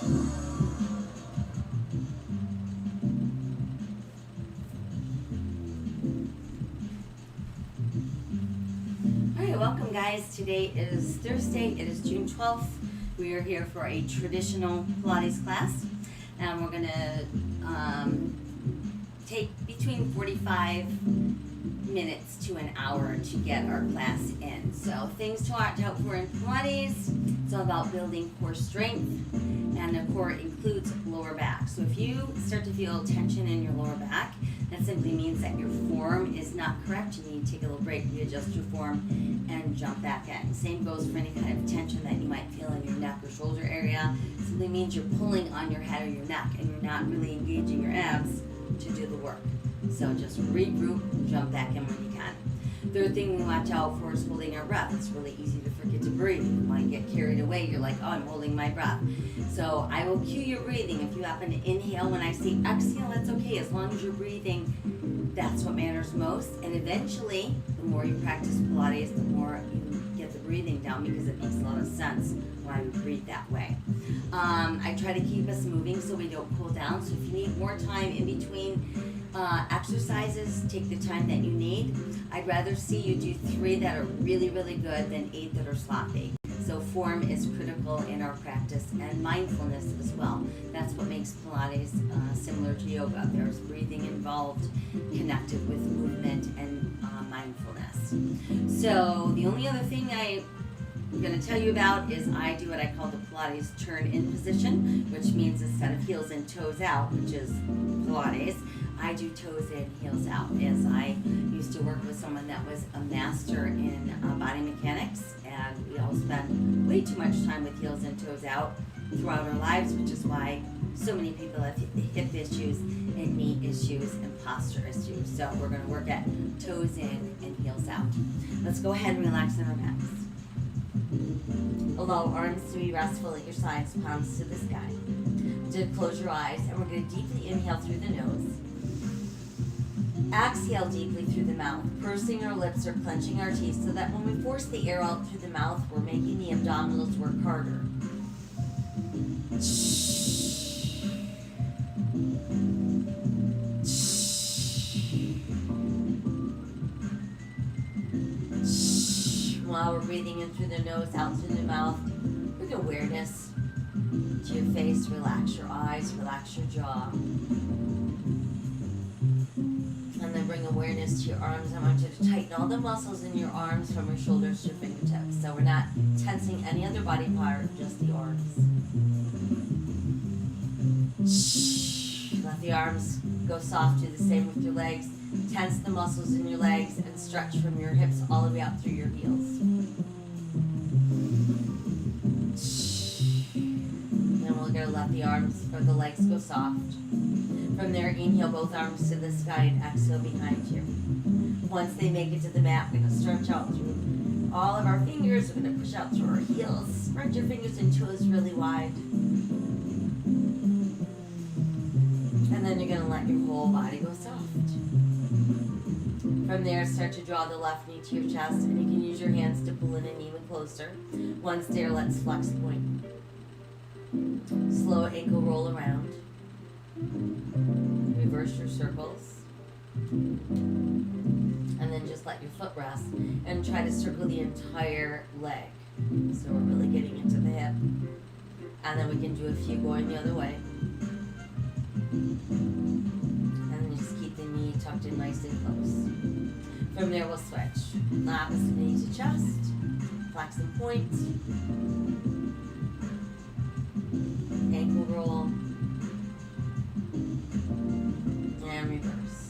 Alright, welcome guys. Today is Thursday. It is June 12th. We are here for a traditional Pilates class. And we're going to take between 45 minutes to an hour to get our class in. So things to watch out for in Pilates. It's all about building core strength. And the core includes lower back. So if you start to feel tension in your lower back, that simply means that your form is not correct. You need to take a little break, readjust your form, and jump back in. Same goes for any kind of tension that you might feel in your neck or shoulder area. It simply means you're pulling on your head or your neck, and you're not really engaging your abs to do the work. So just regroup, jump back in when you can. Third thing we watch out for is holding our breath. It's really easy to forget to breathe. You might get carried away. You're like, oh, I'm holding my breath. So I will cue your breathing. If you happen to inhale when I say exhale, that's okay. As long as you're breathing, that's what matters most. And eventually, the more you practice Pilates, the more you get the breathing down, because it makes a lot of sense why we breathe that way. I try to keep us moving so we don't cool down. So if you need more time in between exercises, take the time that you need. I'd rather see you do 3 that are really, really good than 8 that are sloppy. So form is critical in our practice, and mindfulness as well. That's what makes Pilates similar to yoga. There's breathing involved, connected with movement and mindfulness. So the only other thing I'm going to tell you about is I do what I call the Pilates turn-in position, which means instead of heels in, toes out, which is Pilates, I do toes in, heels out, as I used to work with someone that was a master in body mechanics, and we all spend way too much time with heels and toes out throughout our lives, which is why so many people have hip issues and knee issues and posture issues. So we're going to work at toes in and heels out. Let's go ahead and relax in our backs. Allow arms to be restful at your sides, palms to the sky. Just close your eyes, and we're going to deeply inhale through the nose. Exhale deeply through the mouth, pursing our lips or clenching our teeth so that when we force the air out through the mouth, we're making the abdominals work harder. While we're breathing in through the nose, out through the mouth, bring awareness to your face. Relax your eyes, relax your jaw. And then bring awareness to your arms. I want you to tighten all the muscles in your arms from your shoulders to your fingertips. So we're not tensing any other body part, just the arms. Let the arms go soft. Do the same with your legs. Tense the muscles in your legs and stretch from your hips all the way out through your heels. Then we're going to let the arms or the legs go soft. From there, inhale both arms to the sky and exhale behind you. Once they make it to the mat, we're going to stretch out through all of our fingers. We're going to push out through our heels. Spread your fingers and toes really wide. And then you're going to let your whole body go soft. From there, start to draw the left knee to your chest, and you can use your hands to pull in and even closer. Once there, let's flex point. Slow ankle roll around. Reverse your circles. And then just let your foot rest and try to circle the entire leg. So we're really getting into the hip. And then we can do a few going the other way. And then just keep the knee tucked in nice and close. From there, we'll switch. Opposite knee to chest. Flex and point. Ankle roll. And reverse.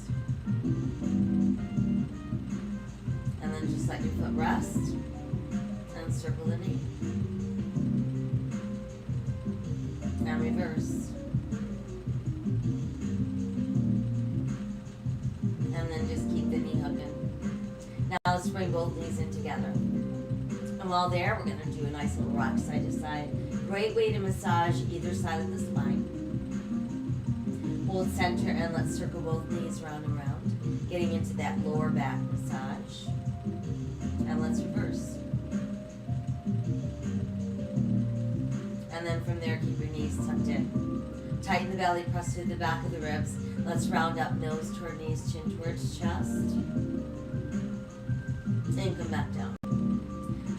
And then just let your foot rest. And circle the knee. And reverse. And then just keep the knee hugging. Now let's bring both knees in together. And while there, we're going to do a nice little rock side to side. Great way to massage either side of the spine. Hold center and let's circle both knees round and round. Getting into that lower back massage. And let's reverse. And and then from there, keep your knees tucked in. Tighten the belly, press through the back of the ribs. Let's round up, nose toward knees, chin towards chest. And come back down.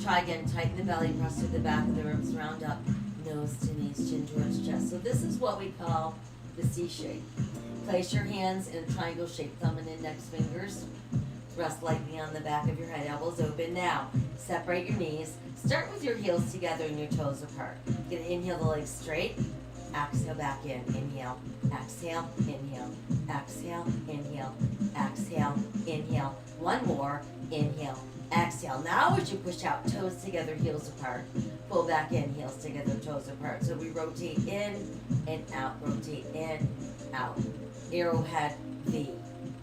Try again, tighten the belly, press through the back of the ribs, round up, nose to knees, chin towards chest. So this is what we call the C shape. Place your hands in a triangle shape, thumb and index fingers. Rest lightly on the back of your head, elbows open. Now, separate your knees. Start with your heels together and your toes apart. You're gonna inhale the legs straight. Exhale back in. Inhale, exhale, inhale, exhale, inhale, exhale, inhale. One more. Inhale, exhale. Now as you push out, toes together, heels apart. Pull back in, heels together, toes apart. So we rotate in and out, rotate in, out. Arrowhead, V.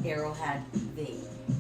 Arrowhead, V.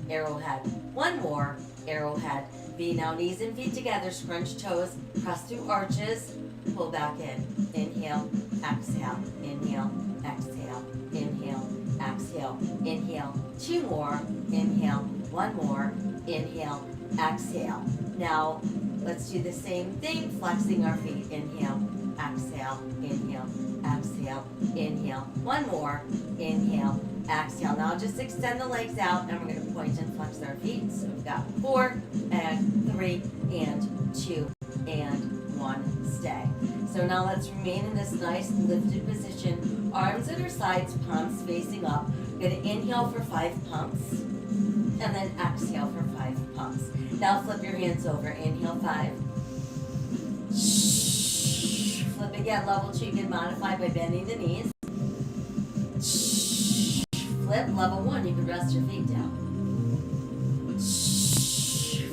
Arrowhead. One more. Arrowhead, V. Now knees and feet together, scrunch toes, press through arches, pull back in. Inhale, exhale, inhale, exhale, inhale, exhale, inhale. Two more. Inhale, one more. Inhale, exhale. Now let's do the same thing, flexing our feet. Inhale, exhale, inhale, exhale, inhale. One more. Inhale, exhale. Now just extend the legs out and we're going to point and flex our feet. So we've got 4 and 3 and 2 and 1. Stay. So now let's remain in this nice lifted position. Arms at our sides, palms facing up. We're going to inhale for 5 pumps and then exhale for 5 pumps. Now flip your hands over. Inhale 5. Flip again. Level 2 you can modify by bending the knees. Flip. Level 1 you can rest your feet down.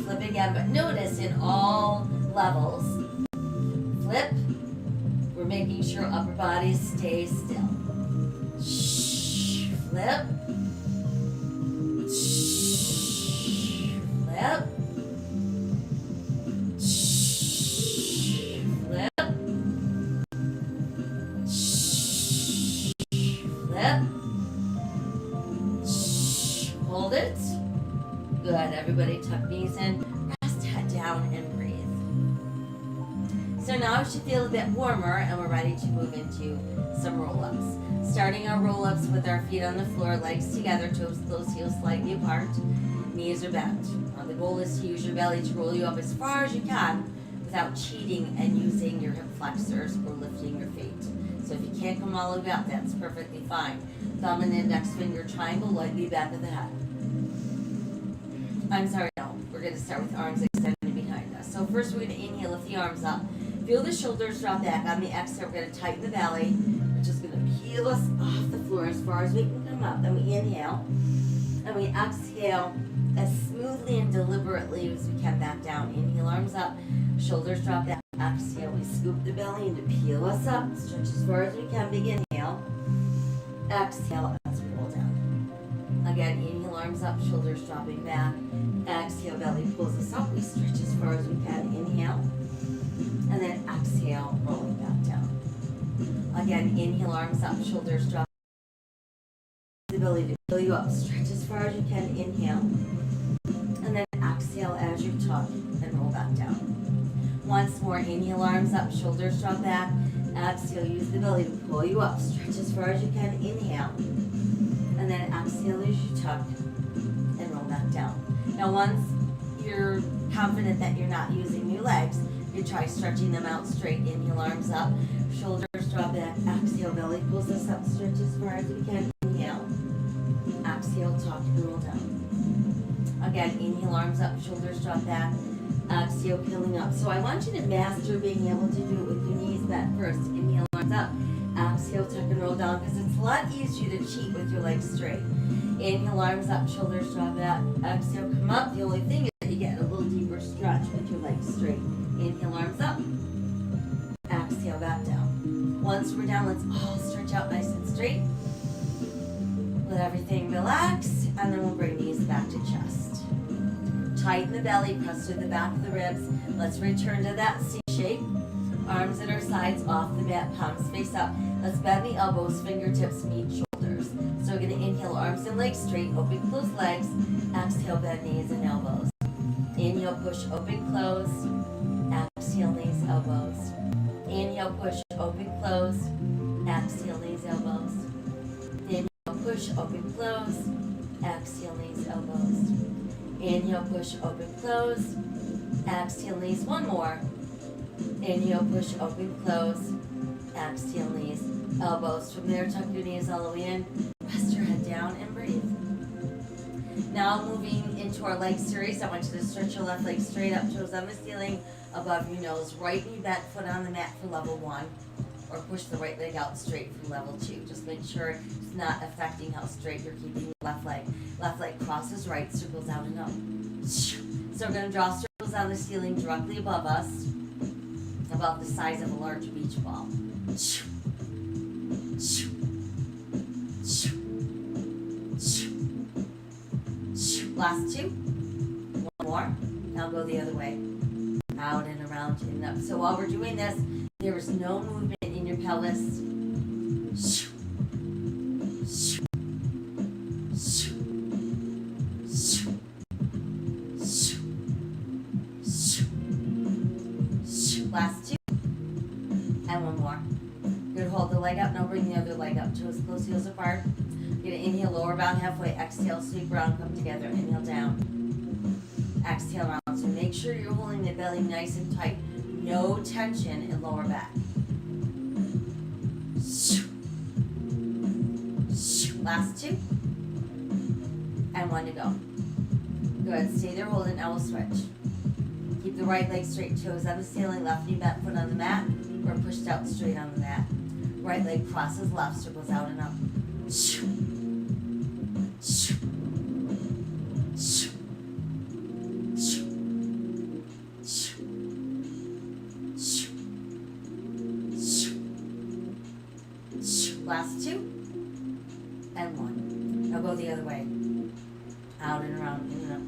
Flip again, but notice in all levels, flip, we're making sure upper body stays still. Flip. Flip. Flip. Flip. Hold it. Good. Everybody tuck knees in. Rest, head down, and breathe. So now it should feel a bit warmer and we're ready to move into some roll-ups. Starting our roll-ups with our feet on the floor, legs together, toes close, heels slightly apart, knees are bent. The goal is to use your belly to roll you up as far as you can without cheating and using your hip flexors or lifting your feet. So if you can't come all the way up, that's perfectly fine. Thumb and index finger triangle, lightly back of the head. I'm sorry, no. We're going to start with arms extended behind us. So first we're going to inhale, lift the arms up. Feel the shoulders drop back. On the exhale, we're going to tighten the belly. We're just going to peel us off the floor as far as we can come up. Then we inhale. And we exhale as smoothly and deliberately as we can back down. Inhale, arms up. Shoulders drop back. Exhale, we scoop the belly in to peel us up. Stretch as far as we can. Big inhale. Exhale as we roll down. Again, inhale, arms up. Shoulders dropping back. Exhale, belly pulls us up. We stretch as far as we can. Inhale. And then exhale, rolling back down. Again, inhale, arms up, shoulders drop. The ability to fill you up. Stretch as far as you can. Inhale. And then exhale as you tuck and roll back down. Once more, inhale, arms up, shoulders drop back. Exhale, use the belly to pull you up. Stretch as far as you can. Inhale. And then exhale as you tuck and roll back down. Now once you're confident that you're not using your legs, you try stretching them out straight. Inhale, arms up, shoulders drop back. Exhale, belly pulls us up. Stretch as far as we can. Inhale. Exhale, tuck and roll down. Again, inhale, arms up, shoulders drop back. Exhale, peeling up. So I want you to master being able to do it with your knees bent first. Inhale, arms up. Exhale, tuck and roll down because it's a lot easier to cheat with your legs straight. Inhale, arms up, shoulders drop back. Exhale, come up. The only thing is that you get a little deeper stretch with your legs straight. Inhale, arms up. Exhale, back down. Once we're down, let's all stretch out nice and straight. Let everything relax, and then we'll bring knees back to chest. Tighten the belly, press through the back of the ribs. Let's return to that C shape. Arms at our sides, off the mat, palms face up. Let's bend the elbows, fingertips meet shoulders. So we're going to inhale, arms and legs straight, open, close legs. Exhale, bend knees and elbows. Inhale, push, open, close. Exhale, knees, elbows. Inhale. Inhale, push, open, close. Exhale, knees, elbows. Inhale, push, open, close. Exhale, knees, elbows. Inhale, push, open, close. Exhale, knees. One more. Inhale, push, open, close. Exhale, knees, elbows. From there, tuck your knees all the way in. Rest your head down and breathe. Now moving into our leg series, I want you to stretch your left leg straight up, toes on the ceiling, above your nose. Right knee bent, foot on the mat for level 1. Or push the right leg out straight for level 2. Just make sure it's not affecting how straight you're keeping your left leg. Left leg crosses right, circles out and up. So we're going to draw circles on the ceiling directly above us, about the size of a large beach ball. Last 2. One more. Now go the other way. Out and around and up. So while we're doing this, there is no movement in your pelvis. Last 2. And one more. Good, hold the leg up. Now bring the other leg up. Toes close, heels apart. You're going to inhale, lower bound halfway. Exhale, sweep around, come together. Inhale down. Exhale around. So make sure you're holding the belly nice and tight. No tension in lower back. Last 2. And 1 to go. Good. Stay there, hold it. Now we'll switch. Keep the right leg straight, toes on the ceiling, left knee bent, foot on the mat, or pushed out straight on the mat. Right leg crosses left, circles out and up. Last 2. And 1. Now go the other way. Out and around, in and up.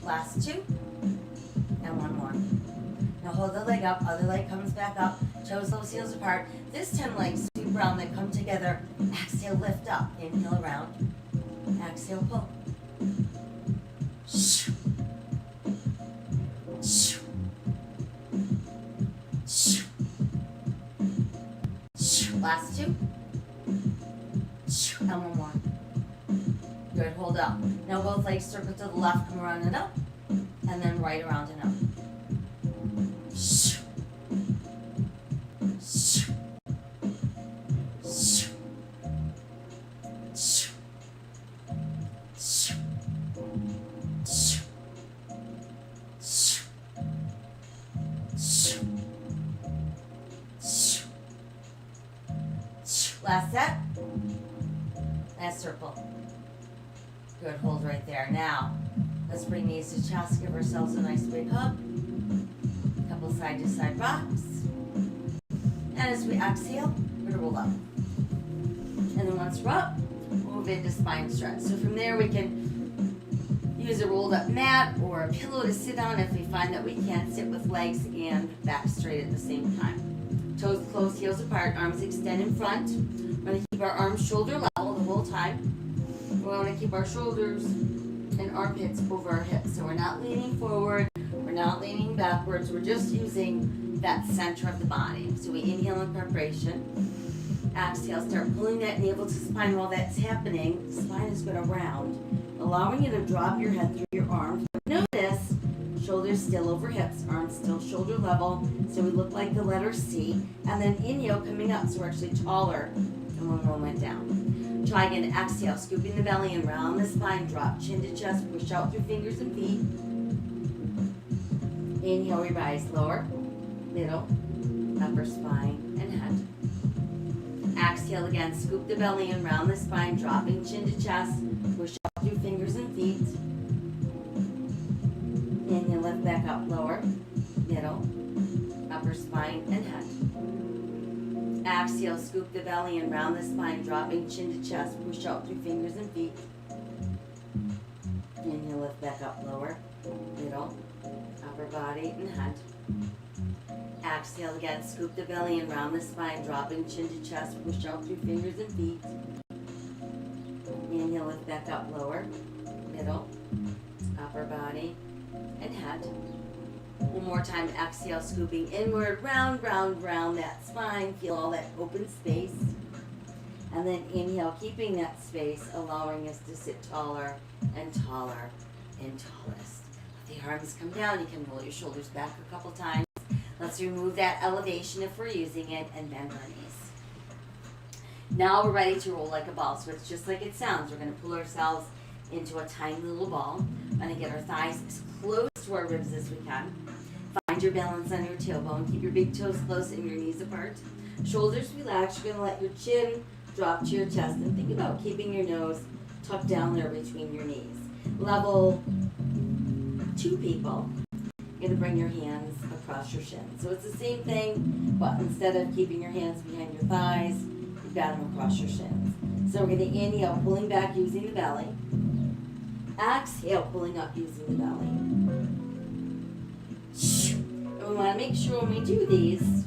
Last 2. And 1 more. Now hold the leg up, other leg comes back up, toes, lows, heels apart. This time legs sweep around, they come together. Exhale, lift up. Inhale around. Exhale, pull. Last 2. And 1 more. Good, hold up. Now both legs circle to the left, come around and up. And then right around and up. Last set. Last circle. Good, hold right there. Now, let's bring knees to chest, give ourselves a nice big hug. Couple side to side rocks. And as we exhale, we're gonna roll up. And then once we're up, move into spine stretch. So from there we can use a rolled up mat or a pillow to sit on if we find that we can't sit with legs and back straight at the same time. Toes close, heels apart, arms extend in front. We're going to keep our arms shoulder level the whole time. We're going to keep our shoulders and armpits over our hips. So we're not leaning forward, we're not leaning backwards, we're just using that center of the body. So we inhale in preparation. Exhale, start pulling that navel to spine. While that's happening, the spine is going to round, allowing you to drop your head through your arms. Notice shoulders still over hips, arms still shoulder level, so we look like the letter C. And then inhale coming up, so we're actually taller than when one went down. Try again, exhale, scooping the belly and round the spine, drop chin to chest, push out through fingers and feet. Inhale, we rise, lower, middle, upper spine, and head. Exhale again, scoop the belly and round the spine, dropping chin to chest, push out through fingers and feet. Inhale, lift back up, lower, middle, upper spine, and head. Exhale, scoop the belly and round the spine, dropping chin to chest, push out through fingers and feet. Inhale, lift back up, lower, middle, upper body, and head. Exhale again, scoop the belly and round the spine, dropping chin to chest, push out through fingers and feet. inhale, lift back up, lower, middle, upper body, and head. One more time, exhale, scooping inward, round, round, round that spine. Feel all that open space. And then inhale, keeping that space, allowing us to sit taller and taller and tallest. Let the arms come down. You can roll your shoulders back a couple times. Let's remove that elevation if we're using it, and bend our knees. Now we're ready to roll like a ball. So it's just like it sounds. We're going to pull ourselves into a tiny little ball. We're going to get our thighs as close to our ribs as we can. Find your balance on your tailbone. Keep your big toes close and your knees apart. Shoulders relaxed. You're going to let your chin drop to your chest. And think about keeping your nose tucked down there between your knees. Level 2 people. You're going to bring your hands across your shins. So it's the same thing, but instead of keeping your hands behind your thighs, you've got them across your shins. So we're going to inhale, pulling back using the belly. Exhale, pulling up using the belly. And we want to make sure when we do these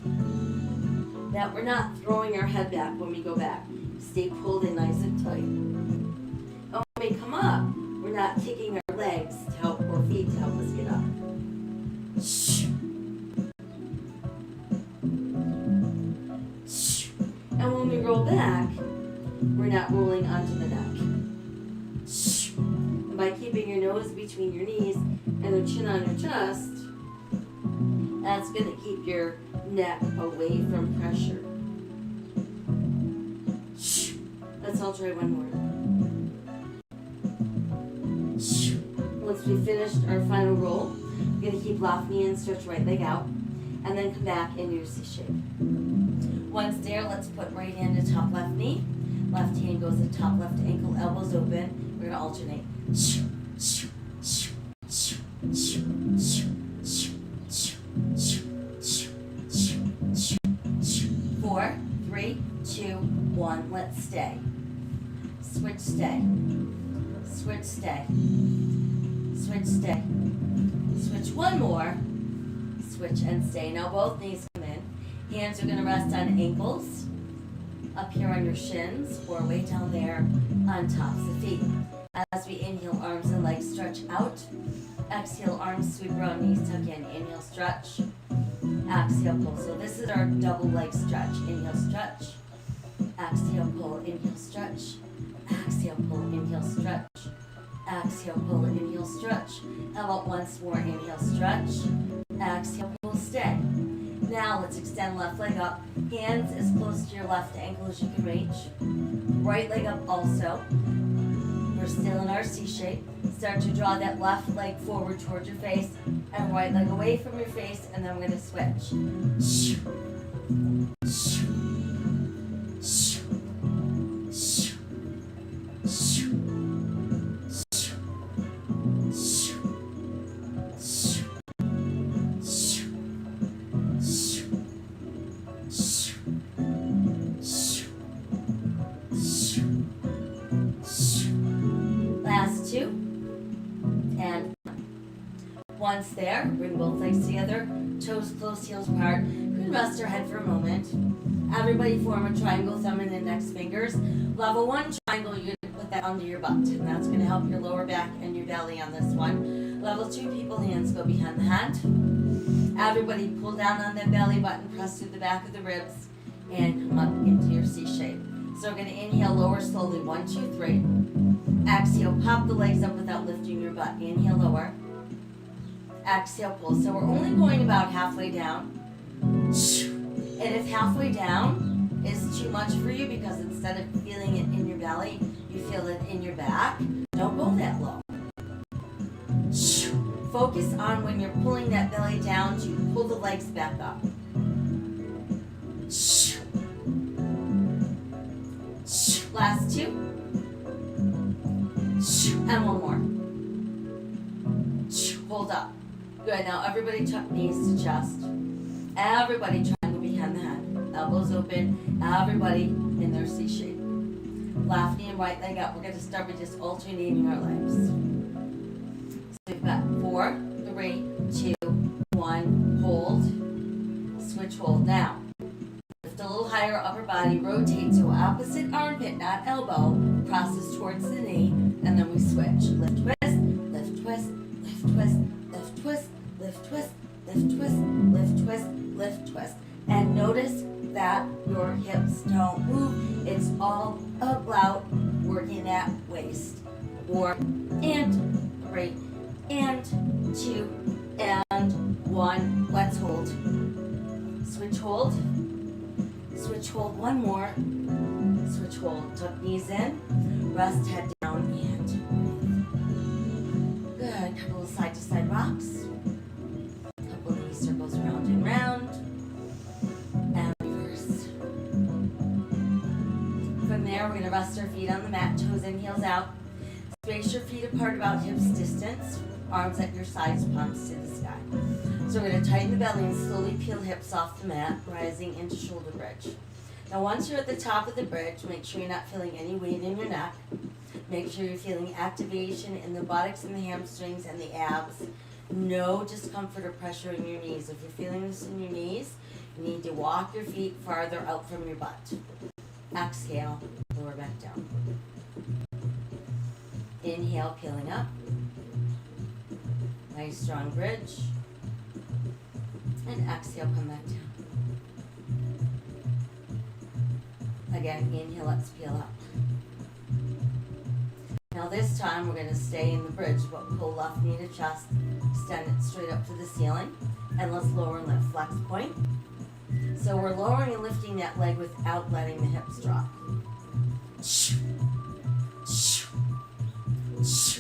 that we're not throwing our head back when we go back. Stay pulled in nice and tight. And when we come up, we're not kicking our legs to help, or feet to help us get up. And when we roll back, we're not rolling onto the neck. And by keeping your nose between your knees and your chin on your chest, that's going to keep your neck away from pressure. Let's all try one more. Once we finished our final roll, we're going to keep left knee in, stretch right leg out, and then come back in your C shape. Once there, let's put right hand to top left knee. Left hand goes to top left ankle, elbows open. We're going to alternate. 4, 3, 2, 1. Let's stay. Switch, stay. Switch, stay. Switch, stay. Switch one more. Switch and stay. Now both knees come in. Hands are going to rest on ankles, up here on your shins, or way down there on tops of feet. As we inhale, arms and legs stretch out. Exhale, arms sweep around, knees tuck in. Inhale, stretch. Exhale, pull. So this is our double leg stretch. Inhale, stretch. Exhale, pull. Inhale, stretch. Exhale, pull. Inhale, stretch. Exhale, pull. Inhale, stretch. How about once more? Inhale, stretch. Exhale, pull, stay. Now let's extend left leg up. Hands as close to your left ankle as you can reach. Right leg up also. We're still in our C shape. Start to draw that left leg forward towards your face and right leg away from your face, and then we're going to switch. Last 2. And once there, bring both legs together, toes close, heels apart. We can rest our head for a moment. Everybody form a triangle, thumb and index fingers. Level 1 triangle, you're going to put that under your butt, and that's going to help your lower back and your belly on this one. Level 2, people hands go behind the head. Everybody pull down on that belly button, press through the back of the ribs, and come up into your C shape. So we're going to inhale, lower slowly, 1, 2, 3. Exhale, pop the legs up without lifting your butt. Inhale, lower. Exhale, pull. So we're only going about halfway down. And if halfway down is too much for you, because instead of feeling it in your belly, you feel it in your back, don't go that low. Focus on when you're pulling that belly down to pull the legs back up. Last 2. And one more. Hold up. Good. Now everybody tuck knees to chest. Everybody triangle behind the head. Elbows open. Everybody in their C shape. Left knee and right leg up. We're going to start with just alternating our legs. So we've got 4, 3, 2, 1. Hold. Switch, hold. Now, lift a little higher upper body. body rotates, so opposite armpit, not elbow, crosses towards the knee, and then we switch. Lift, twist, lift, twist, lift, twist, lift, twist, lift, twist, lift, twist, lift, twist, lift, twist. And notice that your hips don't move. It's all about working that waist. 4 and 3 and 2 and 1. Let's hold. Switch hold. Switch hold. One more. Switch hold. Tuck knees in. Rest head down and breathe. Good. Couple of side to side rocks. Couple of knee circles round and round. And reverse. From there, we're going to rest our feet on the mat. Toes in, heels out. Space your feet apart about hips distance. Arms at your sides, palms to the sky. So we're going to tighten the belly and slowly peel hips off the mat, rising into shoulder bridge. Now once you're at the top of the bridge, make sure you're not feeling any weight in your neck. Make sure you're feeling activation in the buttocks and the hamstrings and the abs. No discomfort or pressure in your knees. If you're feeling this in your knees, you need to walk your feet farther out from your butt. Exhale, lower back down. Inhale, peeling up. Nice strong bridge. And exhale, come back down. Again, inhale, let's peel up. Now this time we're going to stay in the bridge, but pull left knee to chest, extend it straight up to the ceiling, and let's lower and lift. Flex point. So we're lowering and lifting that leg without letting the hips drop.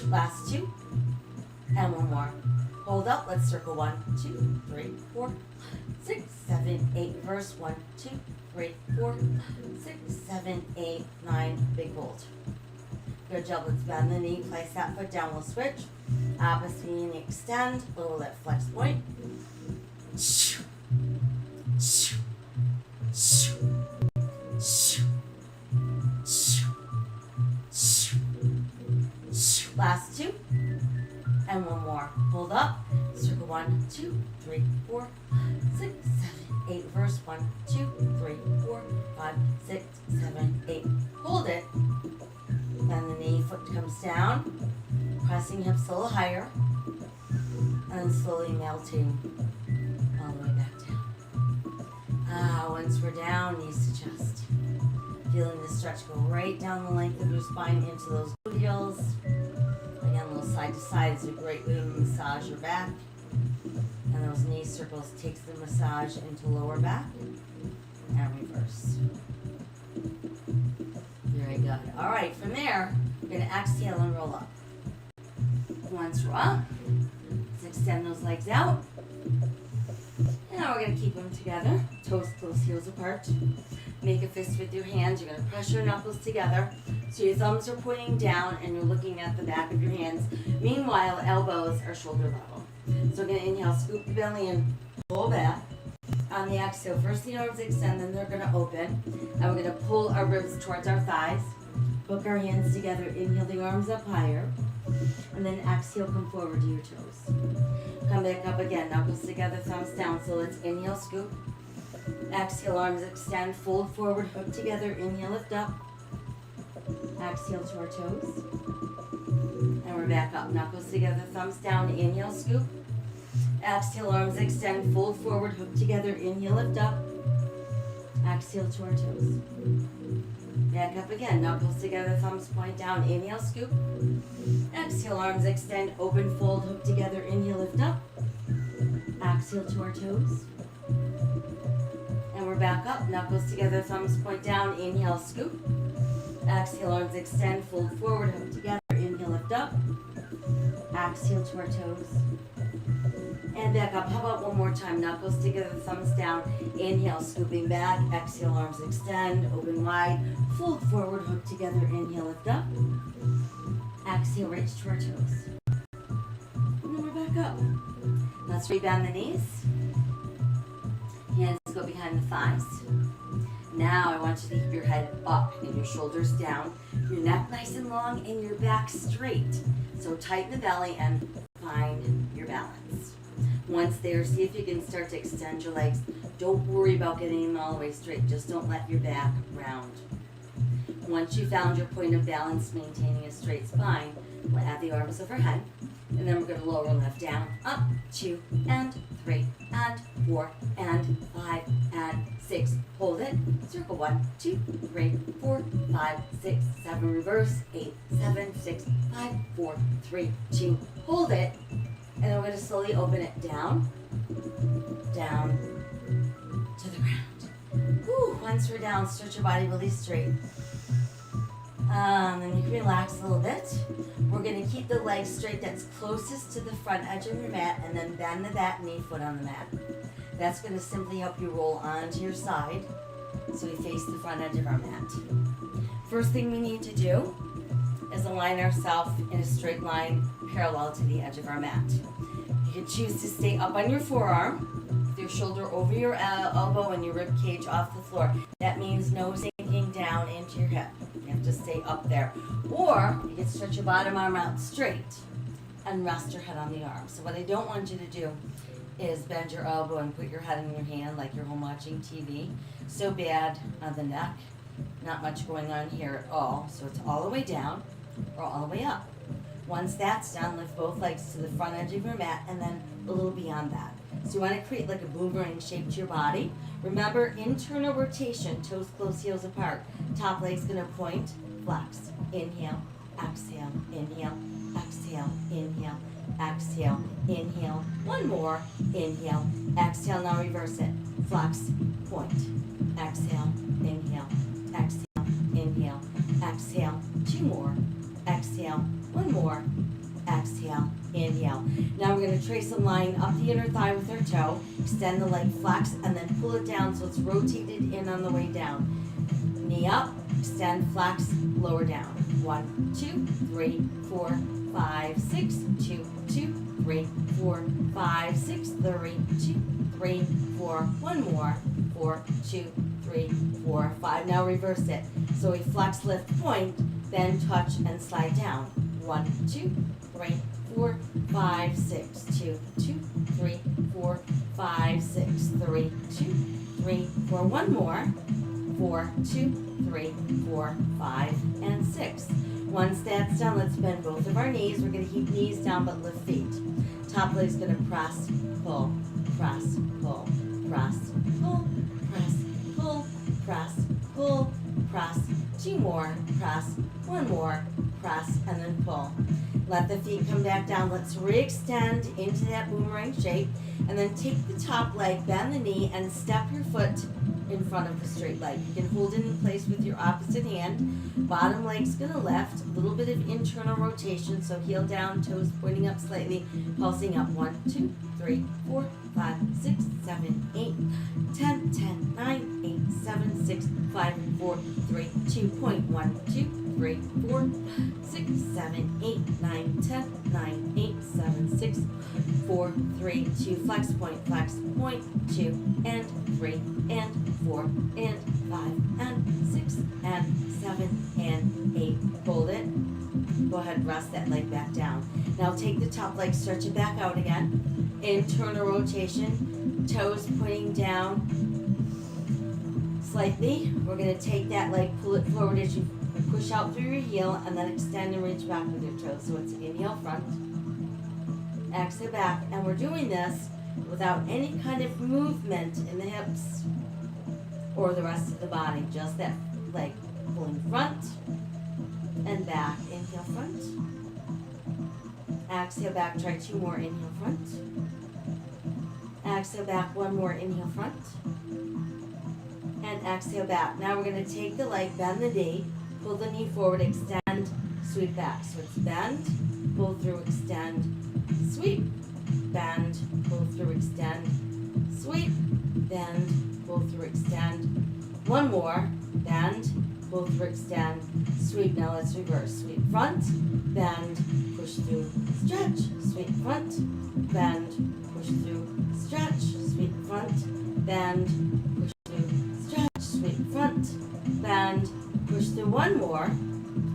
Last 2. And one more. Hold up. Let's circle 1, 2, 3, 4, 6, 7, 8. Reverse 1, 2, 3, 4, 6, 7, 8, 9. Big hold. Good job. Let's bend the knee. Place that foot down. We'll switch. Opposite knee, extend. Lower left flex point. Last 2. And one more. Hold up. Circle 1, 2, 3, 4, 6, 7, 8. Reverse 1, 2, 3, 4, 5, 6, 7, 8. Hold it. Then the knee, foot comes down. Pressing hips a little higher. And then slowly melting all the way back down. Once we're down, knees to chest. Feeling the stretch go right down the length of your spine into those gluteals. Again, a little side to side is a great way to massage your back. And those knee circles takes the massage into lower back. And reverse. Very good. All right, from there, we're going to exhale and roll up. Once we're up, let's extend those legs out. And now we're going to keep them together. Toes close, heels apart. Make a fist with your hands. You're going to press your knuckles together. So your thumbs are pointing down and you're looking at the back of your hands. Meanwhile, elbows are shoulder level. So we're going to inhale, scoop the belly and pull back. On the exhale, first the arms extend, then they're going to open. And we're going to pull our ribs towards our thighs. Hook our hands together. Inhale the arms up higher. And then exhale, come forward to your toes. Come back up again. Knuckles together, thumbs down. So let's inhale, scoop. Exhale, arms extend, fold forward, hook together. Inhale, lift up. Exhale to our toes. And we're back up. Knuckles together, thumbs down. Inhale, scoop. Exhale, arms extend, fold forward, hook together. Inhale, lift up. Exhale to our toes. Back up again. Knuckles together, thumbs point down. Inhale, scoop. Exhale, arms extend, open, fold, hook together. Inhale, lift up. Exhale to our toes. And we're back up. Knuckles together, thumbs point down. Inhale, scoop. Exhale, arms extend, fold forward, hook together. Inhale, lift up. Exhale to our toes. And back up. How about one more time? Knuckles together, thumbs down. Inhale, scooping back. Exhale, arms extend, open wide. Fold forward, hook together. Inhale, lift up. Exhale, reach to our toes. And then we're back up. Let's rebend the knees. Hands go behind the thighs. Now I want you to keep your head up and your shoulders down. Your neck nice and long and your back straight. So tighten the belly and find your balance. Once there, see if you can start to extend your legs Don't worry about getting them all the way straight. Just don't let your back round. Once you found your point of balance, maintaining a straight spine, we'll add the arms overhead. And then we're going to lower and lift down, up, 2, and 3, and 4, and 5, and 6. Hold it. Circle 1, 2, 3, 4, 5, 6, 7. Reverse, 8, 7, 6, 5, 4, 3, 2. Hold it. And then we're going to slowly open it down, down, to the ground. Whew. Once we're down, stretch your body really straight. Then you can relax a little bit. We're going to keep the legs straight that's closest to the front edge of your mat, and then bend the back knee foot on the mat. That's going to simply help you roll onto your side so we face the front edge of our mat. First thing we need to do is align ourselves in a straight line parallel to the edge of our mat. You can choose to stay up on your forearm with your shoulder over your elbow and your rib cage off the floor. That means no sinking down into your hip. You have to stay up there. Or you can stretch your bottom arm out straight and rest your head on the arm. So what I don't want you to do is bend your elbow and put your head in your hand like you're home watching TV. So bad on the neck. Not much going on here at all. So it's all the way down or all the way up. Once that's done, lift both legs to the front edge of your mat and then a little beyond that. So you want to create like a boomerang shape to your body. Remember, internal rotation, toes close, heels apart. Top leg's going to point, flex. Inhale, exhale, inhale, exhale, inhale, exhale, inhale. One more, inhale, exhale. Now reverse it. Flex, point, exhale, inhale, exhale, inhale, exhale. 2 more, exhale. 1 more, exhale, inhale. Now we're going to trace a line up the inner thigh with our toe, extend the leg, flex, and then pull it down so it's rotated in on the way down. Knee up, extend, flex, lower down. 1, 2, 3, 4, 5, 6, 2, 2, 3, 4, 5, 6, 3, 2, 3, 4. 1 more, 4, 2, 3, 4, 5. Now reverse it. So we flex, lift, point, then touch and slide down. 1, 2, 3, 4, 5, 6, 2, 2, 3, 4, 5, 6, 3, 2, 3, 4. 1 more. 4, 2, 3, 4, 5, and 6. Once that's done, let's bend both of our knees. We're going to keep knees down but lift feet. Top leg's going to press, pull, press, pull, press, pull, press, pull, press, pull, press. 2 more, press. 1 more, press, and then pull. Let the feet come back down. Let's re-extend into that boomerang shape. And then take the top leg, bend the knee, and step your foot in front of the straight leg. You can hold it in place with your opposite hand. Bottom leg's going to lift. A little bit of internal rotation. So heel down, toes pointing up slightly, pulsing up. 1, 2, 3, 4, 5, 6, 7, 8, 10, 10, 9, 8, 7, 6, 5, 4, 3, 2, point. 1, 2, 3, 4, 6, 7, 8, 9, 10, 9, 8, 7, 6, 4, 3, 2. Flex, point, 2, and 3, and 4, and 5, and 6, and 7, and 8. Hold it. Go ahead, rest that leg back down. Now take the top leg, stretch it back out again. Internal rotation, toes pointing down slightly. We're going to take that leg, pull it forward as you push out through your heel, and then extend and reach back with your toes. So it's inhale front, exhale back, and we're doing this without any kind of movement in the hips or the rest of the body. Just that leg pulling front and back. Inhale front, exhale back. Try 2 more. Inhale front, exhale back. 1 more. Inhale front, and exhale back. Now we're going to take the leg, bend the knee, pull the knee forward, extend, sweep back. So it's bend, pull through, extend, sweep, bend, pull through, extend, sweep, bend, pull through, extend. 1 more, bend, pull through, extend, sweep. Now let's reverse. Sweep front, bend, push through, stretch, sweep front, bend, push through, stretch, sweep front, bend, push through, stretch, sweep front, bend, push through. 1 more,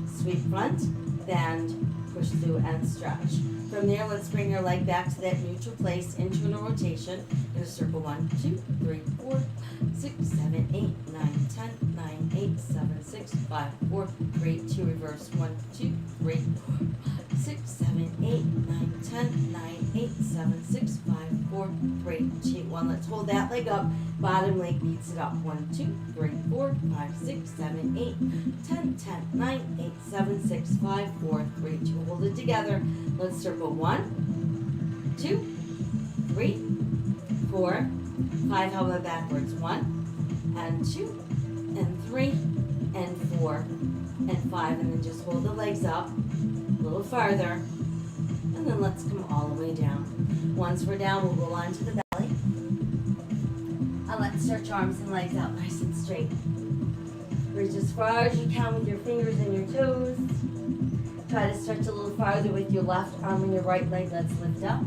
sweep front, bend, push through, and stretch. From there, let's bring your leg back to that neutral place into a rotation in a circle. 1, 2, 3, 4, 6, 7, 8, 9, 10, 9, 8, 7, 6, 5, 4, 3, 2, reverse. 1, 2, 3, 4, 6, 7, 8, 9, 10, 9, 8, 7, 6, 5, 4, 3, 2, 1. Let's hold that leg up. Bottom leg beats it up. 1, 2, 3, 4, 5, 6, 7, 8, 10, 10, 9, 8, 7, 6, 5, 4, 3, 2. Hold it together. Let's circle 1, 2, 3, 4, 5. How about backwards? 1 and 2 and 3 and 4 and 5. And then just hold the legs up a little farther. And then let's come all the way down. Once we're down, we'll roll onto the belly. And let's stretch arms and legs out nice and straight. Reach as far as you can with your fingers and your toes. Try to stretch a little farther with your left arm and your right leg. Let's lift up.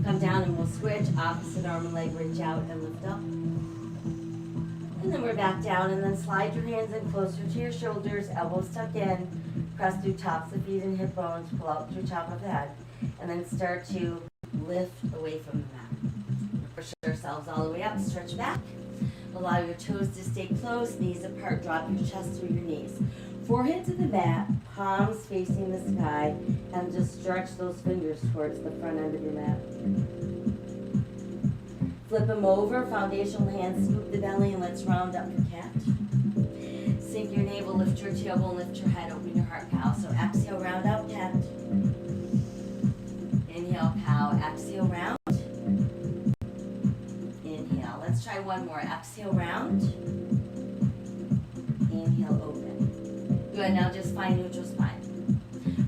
Come down and we'll switch. Opposite arm and leg, reach out and lift up. And then we're back down, and then slide your hands in closer to your shoulders, elbows tuck in. Press through tops of feet and hip bones, pull out through top of head, and then start to lift away from the mat. Push ourselves all the way up, stretch back. Allow your toes to stay close, knees apart, drop your chest through your knees. Forehead to the mat, palms facing the sky, and just stretch those fingers towards the front end of your mat. Flip them over, foundational hands, scoop the belly, and let's round up your cat. Sink your navel, lift your tailbone, lift your head, open your heart, cow. So exhale, round out, cat. Inhale, cow. Exhale, round. Inhale. Let's try one more. Exhale, round. Inhale, open. Good. Now just find neutral spine.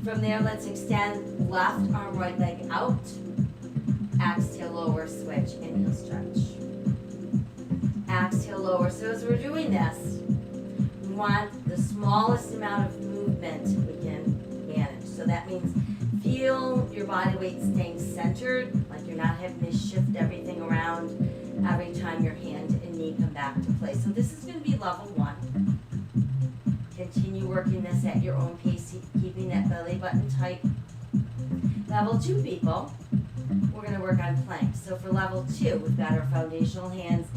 From there, let's extend left arm, right leg out. Exhale, lower, switch. Inhale, stretch. Exhale, lower. So as we're doing this, want the smallest amount of movement we can manage. So that means feel your body weight staying centered, like you're not having to shift everything around every time your hand and knee come back to place. So this is going to be level 1. Continue working this at your own pace, keeping that belly button tight. Level 2, people, we're going to work on planks. So for level 2, we've got our foundational hands.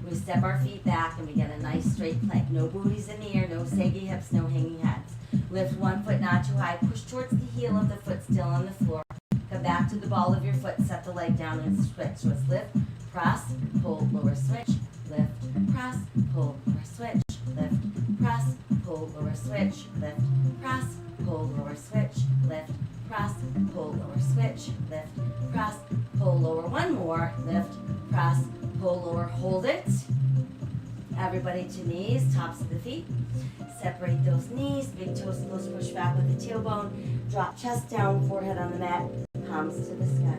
We step our feet back and we get a nice straight plank. No booties in the air, no saggy hips, no hanging heads. Lift one foot not too high. Push towards the heel of the foot still on the floor. Come back to the ball of your foot. Set the leg down and switch. So it's lift, press, pull, lower, switch. Lift, press, pull, lower, switch. Lift, press, pull, lower, switch. Lift, press, pull, lower, switch. Lift, press, pull, lower, switch. Lift, press, pull, lower. One more. Lift, press, pull, lower. Hold it. Everybody to knees, tops of the feet. Separate those knees, big toes close, push back with the tailbone. Drop chest down, forehead on the mat, palms to the sky.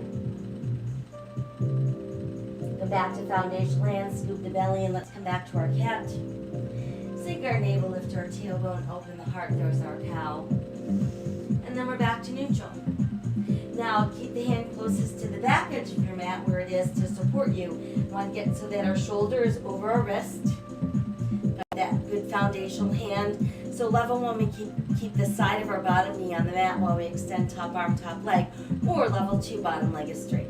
Come back to foundational hands, scoop the belly, and let's come back to our cat. Sink our navel, lift our tailbone, open the heart, there's our cow. And then we're back to neutral. Now keep the hand closest to the back edge of your mat where it is to support you. Want to get so that our shoulder is over our wrist. Got that good foundational hand. So level 1, we keep the side of our bottom knee on the mat while we extend top arm, top leg. Or level 2, bottom leg is straight.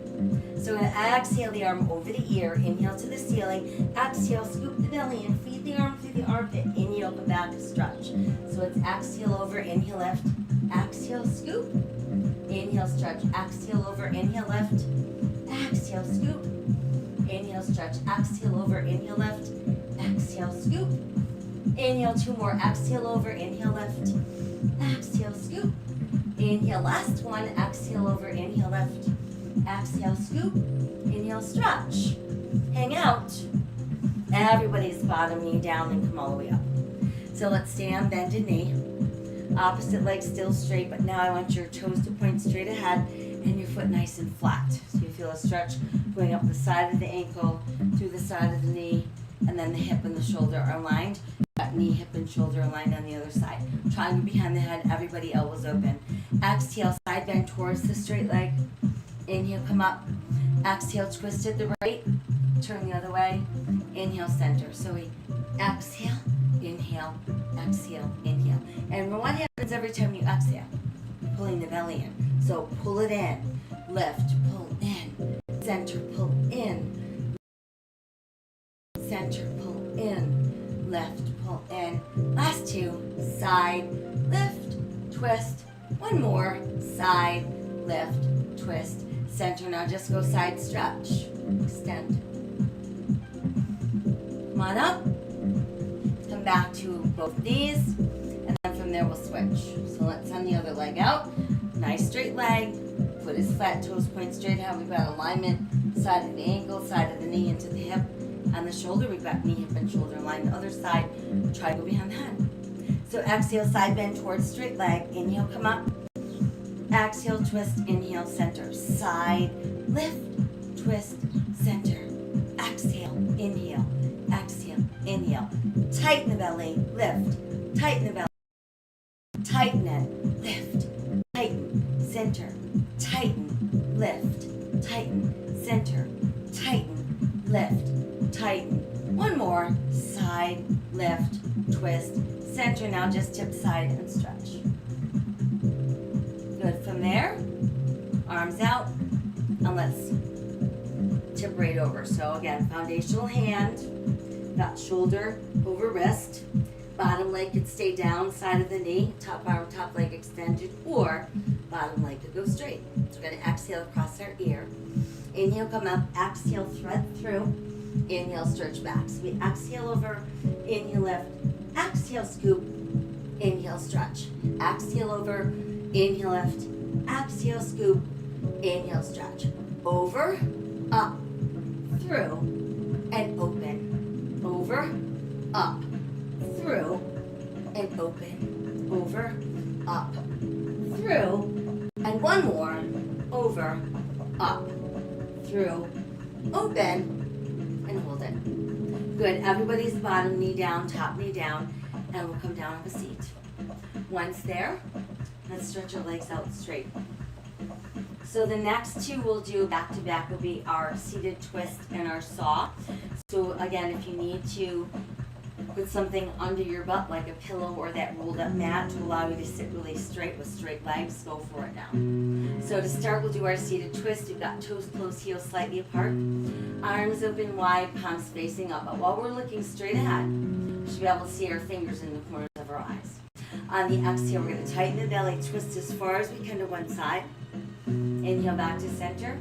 So we're going to exhale the arm over the ear. Inhale to the ceiling. Exhale, scoop the belly and feed the arm through the armpit. Inhale, come back, stretch. So it's exhale over, inhale, lift. Exhale, scoop. Inhale, stretch. Exhale over, inhale, lift. Exhale, scoop. Inhale, stretch. Exhale over, inhale, lift. Exhale, scoop. Inhale, 2 more. Exhale over, inhale, lift. Exhale, scoop. Inhale, last one. Exhale over, inhale, lift. Exhale, scoop. Inhale, stretch. Hang out. Everybody's bottom knee down and come all the way up. So let's stay on bended knee. Opposite leg still straight, but now I want your toes to point straight ahead and your foot nice and flat. So you feel a stretch going up the side of the ankle, through the side of the knee, and then the hip and the shoulder are aligned. Got knee, hip, and shoulder aligned on the other side. Triangle behind the head, everybody elbows open. Exhale, side bend towards the straight leg. Inhale, come up. Exhale, twist it the right. Turn the other way. Inhale, center. So we exhale, inhale, exhale, inhale. And what happens every time you exhale? pulling the belly in. So pull it in, lift, pull in, center, pull in, center, pull in, left, pull in. Last two, side, lift, twist. One more, side, lift, twist, center. Now just go side stretch, extend. Come on up, come back to both knees, and then from there we'll switch. So let's send the other leg out. Nice straight leg, foot is flat, toes point straight out. We've got alignment, side of the ankle, side of the knee into the hip, and the shoulder. We've got knee, hip, and shoulder aligned. Other side, try to go behind the head. So exhale, side bend towards straight leg. Inhale, come up. Exhale, twist, inhale, center. Side, lift, twist, center. Exhale, inhale, exhale, inhale. Tighten the belly, lift, tighten the belly. Tighten it, lift, tighten, center. Tighten, lift, tighten, center. Tighten, lift, tighten. One more, side, lift, twist, center. Now just tip side and stretch. Good. From there, arms out, and let's tip right over. So again, foundational hand, got shoulder over wrist, bottom leg could stay down, side of the knee, top arm, top leg extended, or bottom leg could go straight. So we're going to exhale across our ear. Inhale, come up, exhale, thread through, inhale, stretch back. So we exhale over, inhale, lift, exhale, scoop, inhale, stretch. Exhale over, inhale, lift, exhale, scoop, inhale, stretch. Over, up, through, and open. Over, up, through, and open. Over, up, through, and one more. Over, up, through, open, and hold it. Good. Everybody's bottom knee down, top knee down, and we'll come down on the seat. Once there, let's stretch our legs out straight. So the next two we'll do back to back will be our seated twist and our saw. So again, if you need to put something under your butt like a pillow or that rolled up mat to allow you to sit really straight with straight legs, go for it now. So to start, we'll do our seated twist. We've got toes close, heels slightly apart, arms open wide, palms facing up. But while we're looking straight ahead, we should be able to see our fingers in the corners of our eyes. On the exhale, we're going to tighten the belly, twist as far as we can to one side. Inhale back to center.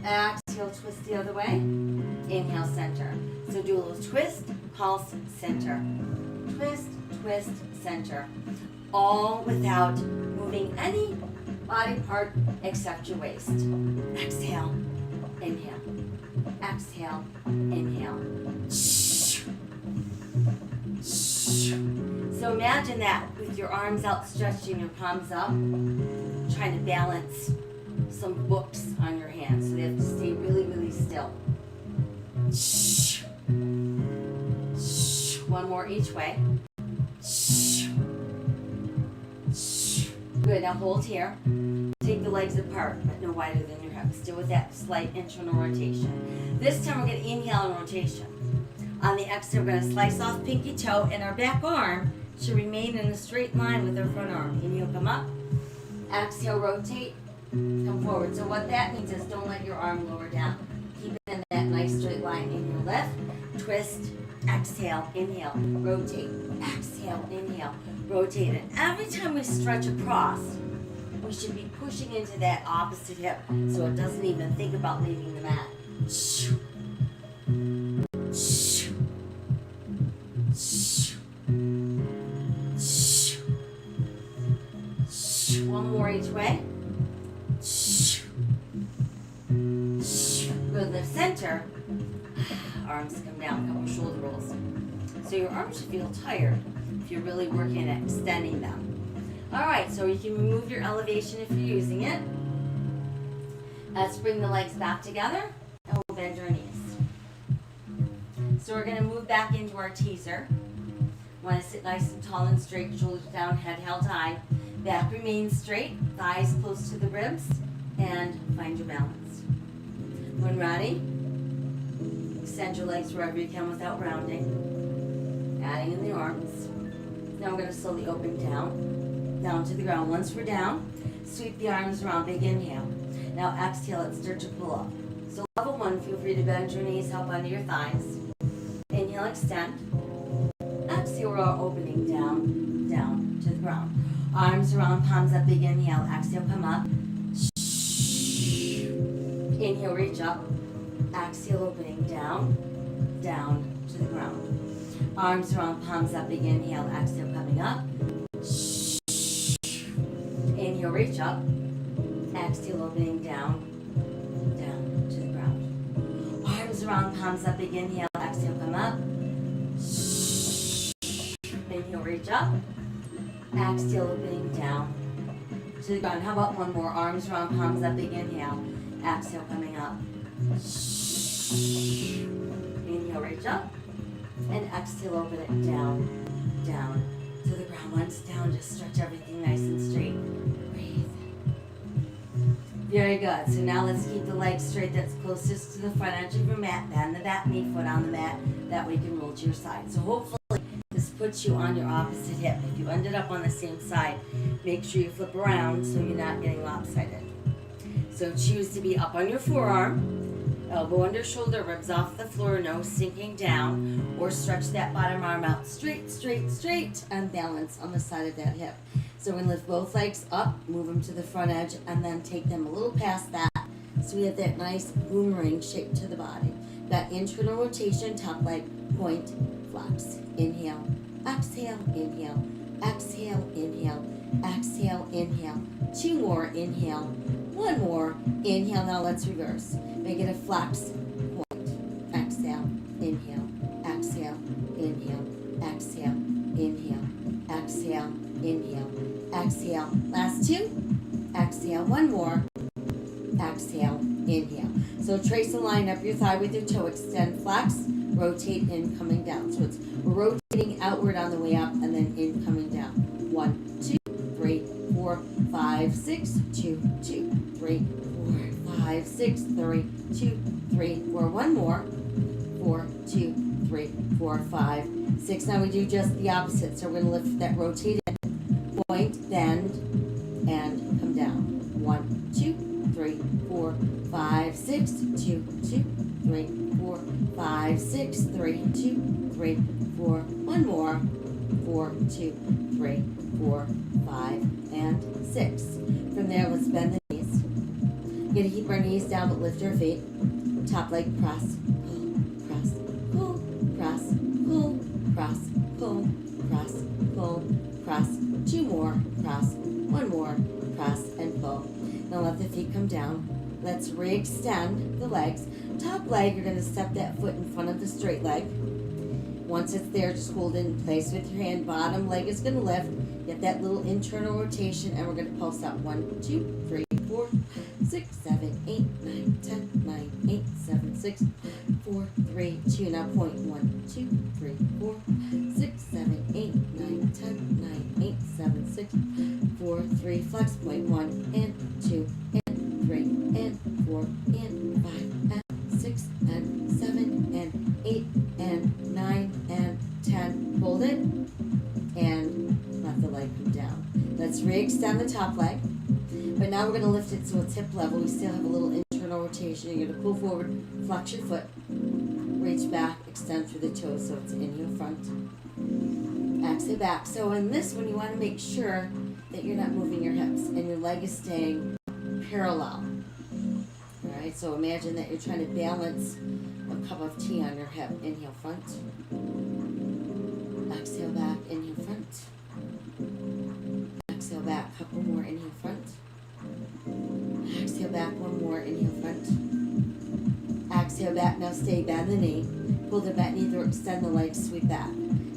Exhale, twist the other way. Inhale, center. So do a little twist, pulse, center. Twist, twist, center. All without moving any body part except your waist. Exhale, inhale. Exhale, inhale. So imagine that with your arms outstretched and your palms up, trying to balance some books on your hands. So they have to stay really, really still. One more each way. Good, now hold here. Take the legs apart, but no wider than your hips. Still with that slight internal rotation. This time we're going to inhale in rotation. On the exhale, we're going to slice off pinky toe, and our back arm should remain in a straight line with our front arm. Inhale, come up. Exhale, rotate, come forward. So what that means is don't let your arm lower down. Keep it in that nice straight line. Inhale, lift, twist, exhale, inhale, rotate, exhale, inhale, rotate. And every time we stretch across, we should be pushing into that opposite hip so it doesn't even think about leaving the mat. One more each way. Good, lift center. Arms come down, couple shoulder rolls. So your arms should feel tired if you're really working at extending them. Alright, so you can remove your elevation if you're using it. Let's bring the legs back together and we'll bend our knees. So we're going to move back into our teaser. Want to sit nice and tall and straight, shoulders down, head held high. Back remains straight, thighs close to the ribs, and find your balance. When ready, extend your legs wherever you can without rounding. Adding in the arms. Now we're going to slowly open down. down to the ground. Once we're down, sweep the arms around, big inhale. Now exhale, let's start to pull up. So level 1, feel free to bend your knees, help under your thighs. Inhale, extend. Exhale, we're opening down, down to the ground. Arms around, palms up, big inhale. Exhale, come up. Inhale, reach up. Exhale, opening down, down to the ground. Arms around, palms up, big inhale. Exhale, coming up. Inhale, reach up. Exhale, opening down, down to the ground. Arms around, palms up, big inhale. Exhale, come up. Inhale, reach up. Exhale, opening down to the ground. How about one more? Arms around, palms up, big inhale. Exhale, coming up. Inhale, reach up. And exhale, open it down, down to the ground. Once down, just stretch everything nice and straight. Breathe. Very good. So now let's keep the legs straight. That's closest to the front edge of your mat. Bend the back knee foot on the mat. That way you can roll to your side. So hopefully this puts you on your opposite hip. If you ended up on the same side, make sure you flip around so you're not getting lopsided. So choose to be up on your forearm. Elbow under shoulder, ribs off the floor, no sinking down, or stretch that bottom arm out straight, straight, straight, and balance on the side of that hip. So we're going to lift both legs up, move them to the front edge, and then take them a little past that, so we have that nice boomerang shape to the body. That internal rotation, top leg, point, flex. Inhale, exhale, inhale, exhale, inhale, exhale, inhale. 2 more, inhale. 1 more, inhale. Now let's reverse. Make it a flex, point, exhale, inhale, exhale, inhale, exhale, inhale, exhale, inhale, exhale. Last 2, exhale. 1 more, exhale, inhale. So trace a line up your thigh with your toe, extend, flex, rotate in, coming down. So it's rotating outward on the way up and then in, coming down. 1, 2, 3, 4, 5, 6, 2, 2, 3, 4, 5, 6, 3, 2, 3, 4. 1 more. 4, 2, 3, 4, 5, 6. Now we do just the opposite. So we're going to lift that rotate in, point, bend, and come down. 1, 2, 3, 4, 5, 6, 2, 2, 3, 4, 5, 6, 3, 2, 3, 4. 1 more. 4, 2, 3, 4, 5, and 6. From there, let's bend the knees. We're going to keep our knees down, but lift our feet. Top leg press, pull, press, pull, press, pull, press, pull, press, pull, press. 2 more, press. 1 more, press, and pull. Now let the feet come down. Let's re-extend the legs. Top leg, you're going to step that foot in front of the straight leg. Once it's there, just hold it in place with your hand. Bottom leg is going to lift. Get that little internal rotation, and we're going to pulse out. 1, 2, 3, 4, 6, 7, 8, 9, 10, 9, 8, 7, 6, 4, 3, 2. Now point. 1, 2, 3, 4, 6, 7, 8, 9, 10, 9, 8, 7, 6, 4, 3. Flex point. 1 and 2 and 3 and 4 and 5 and 6 and 7 and 8 and 9 and 10. Hold it and let the leg come down. Let's re-extend the top leg. But now we're going to lift it so it's hip level. We still have a little internal rotation. You're going to pull forward, flex your foot, reach back, extend through the toes so it's inhale front, exhale back. So in this one, you want to make sure that you're not moving your hips and your leg is staying parallel. Alright, so imagine that you're trying to balance a cup of tea on your hip. Inhale front, exhale back, inhale front, exhale back, couple more, inhale front, exhale back, 1 more, inhale front, exhale back. Now stay, bend the knee, pull the back knee through, extend the legs, sweep back.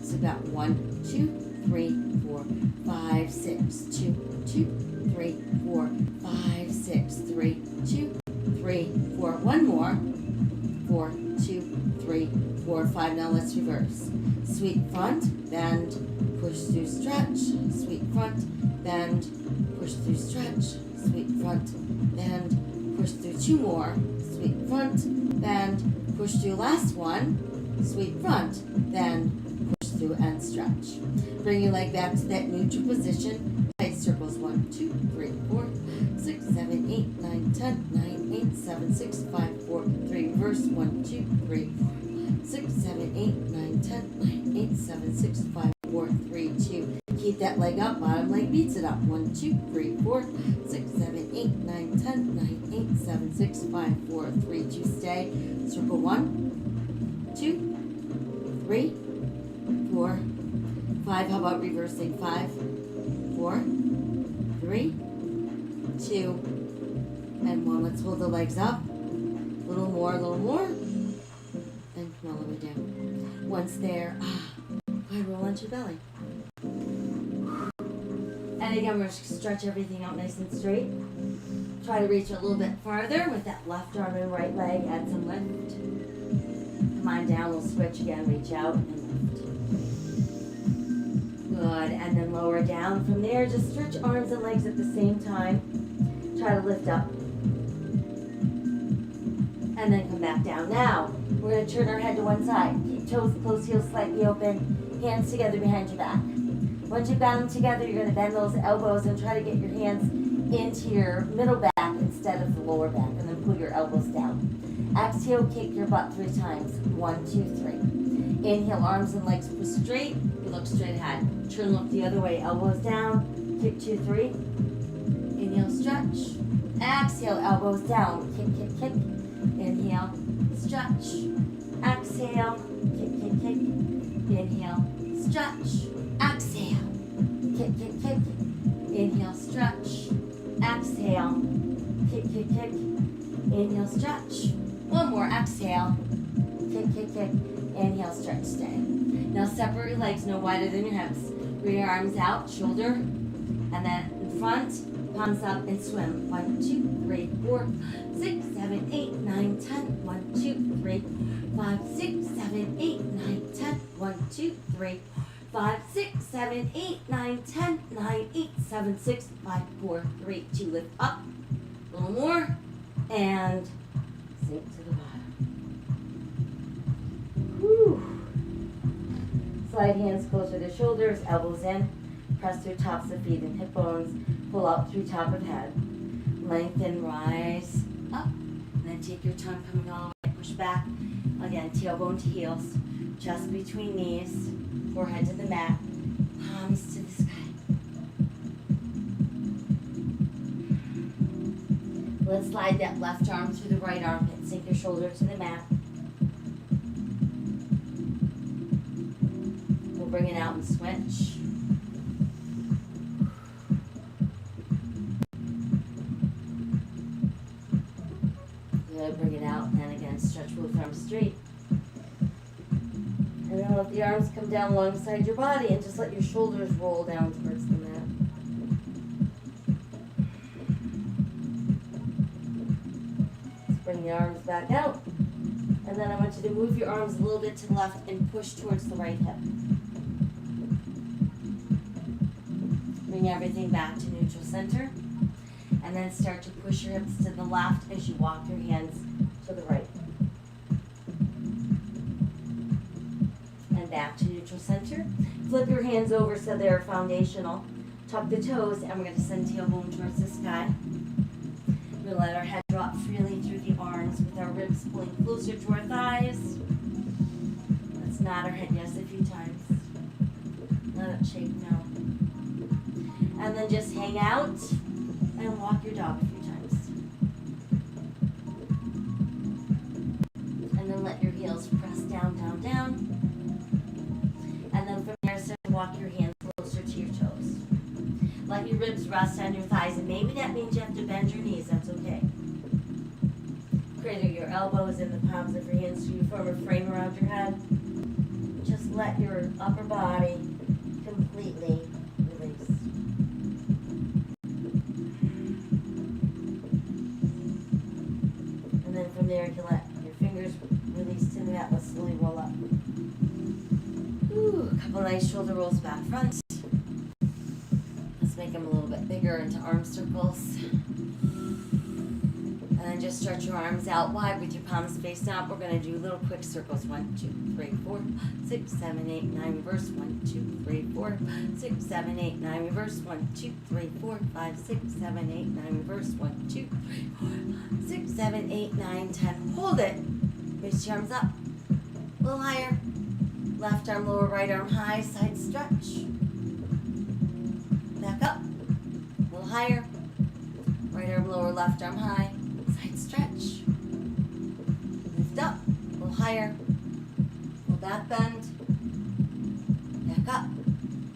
So about 1, 2, 3, 4, 5, 6, 2, 2, 3, 4, 5, 6, 3, 2, 3, 4. 1 more. 4, 2, 3, 4, 5. Now let's reverse. Sweep front, bend, push through, stretch. Sweep front, bend, push through, stretch. Sweep front, bend, push through. 2 more. Sweep front, bend, push through. Last one. Sweep front, bend, push through, and stretch. Bring your leg back to that neutral position. Tight 7, 6, 5, 4, 3, reverse, 1, 2, 3, 4, 6, 7, 8, 9, 10, 9, 8, 7, 6, 5, 4, 3, 2. Keep that leg up, bottom leg beats it up. 1, 2, 3, 4, 6, 7, 8, 9, 10, 9, 8, 7, 6, 5, 4, 3, 2. Stay. Circle 1, 2, 3, 4, 5. How about reversing? 5, 4, 3, 2, and 1. Let's hold the legs up. A little more, and come all the way down. Once there, roll onto your belly. And again, we're going to stretch everything out nice and straight. Try to reach a little bit farther with that left arm and right leg. Add some lift. Come on down. We'll switch again. Reach out and lift. Good. And then lower down. From there, just stretch arms and legs at the same time. Try to lift up. And then come back down. Now, we're going to turn our head to one side. Keep toes close, heels slightly open. Hands together behind your back. Once you've got them together, you're going to bend those elbows and try to get your hands into your middle back instead of the lower back. And then pull your elbows down. Exhale, kick your butt 3 times. 1, 2, 3. Inhale, arms and legs push straight. You look straight ahead. Turn, look the other way. Elbows down. Kick 2, 3. Inhale, stretch. Exhale, elbows down. Kick, kick, kick. Inhale, stretch. Exhale, kick, kick, kick. Inhale, stretch. Exhale, kick, kick, kick. Inhale, stretch. Exhale, kick, kick, kick. Inhale, stretch. One more, exhale. Kick, kick, kick. Inhale, stretch, stay. Now separate your legs no wider than your hips. Bring your arms out, shoulder, and then in front, palms up and swim. 1, 2, 3, 4, 6, 7, 8, 9, 10. 1, 2, 3, 5, 6, 7, 8, 9, 10. 1, 2, 3, 5, 6, 7, 8, 9, 10. 9, 8, 7, 6, 5, 4, 3, 2. Lift up. A little more. And sink to the bottom. Whew. Slide hands closer to shoulders, elbows in. Press through tops of feet and hip bones. Pull out through top of head. Lengthen, rise up. And then take your time coming all the way. Push back. Again, tailbone to heels. Chest between knees. Forehead to the mat. Palms to the sky. Let's slide that left arm through the right armpit. Sink your shoulder to the mat. We'll bring it out and switch. Bring it out, and again, stretch both arms straight. And then let the arms come down alongside your body and just let your shoulders roll down towards the mat. Let's bring the arms back out. And then I want you to move your arms a little bit to the left and push towards the right hip. Bring everything back to neutral center. And then start to push your hips to the left as you walk your hands to the right. And back to neutral center. Flip your hands over so they're foundational. Tuck the toes, and we're going to send tailbone towards the sky. We're going to let our head drop freely through the arms with our ribs pulling closer to our thighs. Let's nod our head yes a few times. Let it shake no. And then just hang out. And walk your dog a few times. And then let your heels press down, down, down. And then from there, start to walk your hands closer to your toes. Let your ribs rest on your thighs, and maybe that means you have to bend your knees. That's okay. Cradle your elbows in the palms of your hands so you form a frame around your head. Just let your upper body completely release. From there, you can let your fingers release to the mat. Let's slowly roll up. Ooh, a couple nice shoulder rolls back front. Let's make them a little bit bigger into arm circles. And then just stretch your arms out wide with your palms facing up. We're going to do little quick circles. 1, 2, 3, 4, 6, 7, 8, 9. Reverse. 1, 2, 3, 4, 6, 7, 8, 9. Reverse. 1, 2, 3, 4, 5, 6, 7, 8, 9. Reverse. 1, 2, 3, 4, 6, 7, 8, 9, 10. Hold it. Raise your arms up. A little higher. Left arm lower, right arm high. Side stretch. Back up. A little higher. Right arm lower, left arm high. Side stretch. Lift up. A little higher. Little back bend. Back up.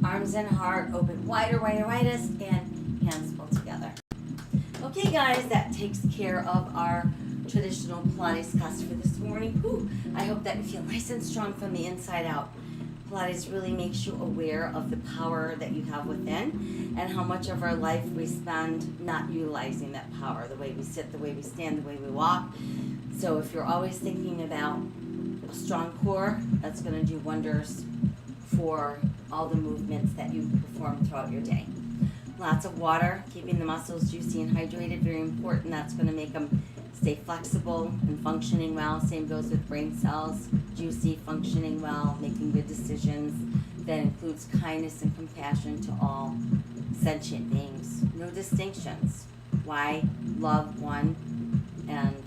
Arms in hard. Open wider, widest. And hands pull together. Okay, guys, that takes care of our traditional Pilates class for this morning. Whew. I hope that you feel nice and strong from the inside out. Pilates really makes you aware of the power that you have within and how much of our life we spend not utilizing that power, the way we sit, the way we stand, the way we walk. So if you're always thinking about a strong core, that's going to do wonders for all the movements that you perform throughout your day. Lots of water, keeping the muscles juicy and hydrated, very important. That's going to make them stay flexible and functioning well. Same goes with brain cells, juicy, functioning well, making good decisions. That includes kindness and compassion to all sentient beings. No distinctions. Why love one and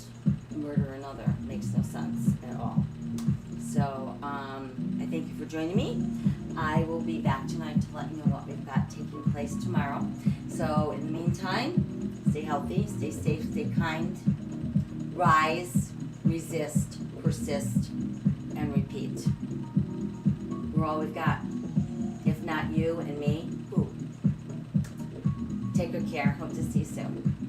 murder another? Makes no sense at all. So I thank you for joining me. I will be back tonight to let you know what we've got taking place tomorrow. So in the meantime, stay healthy, stay safe, stay kind. Rise, resist, persist, and repeat. We're all we've got. If not you and me, who? Take good care. Hope to see you soon.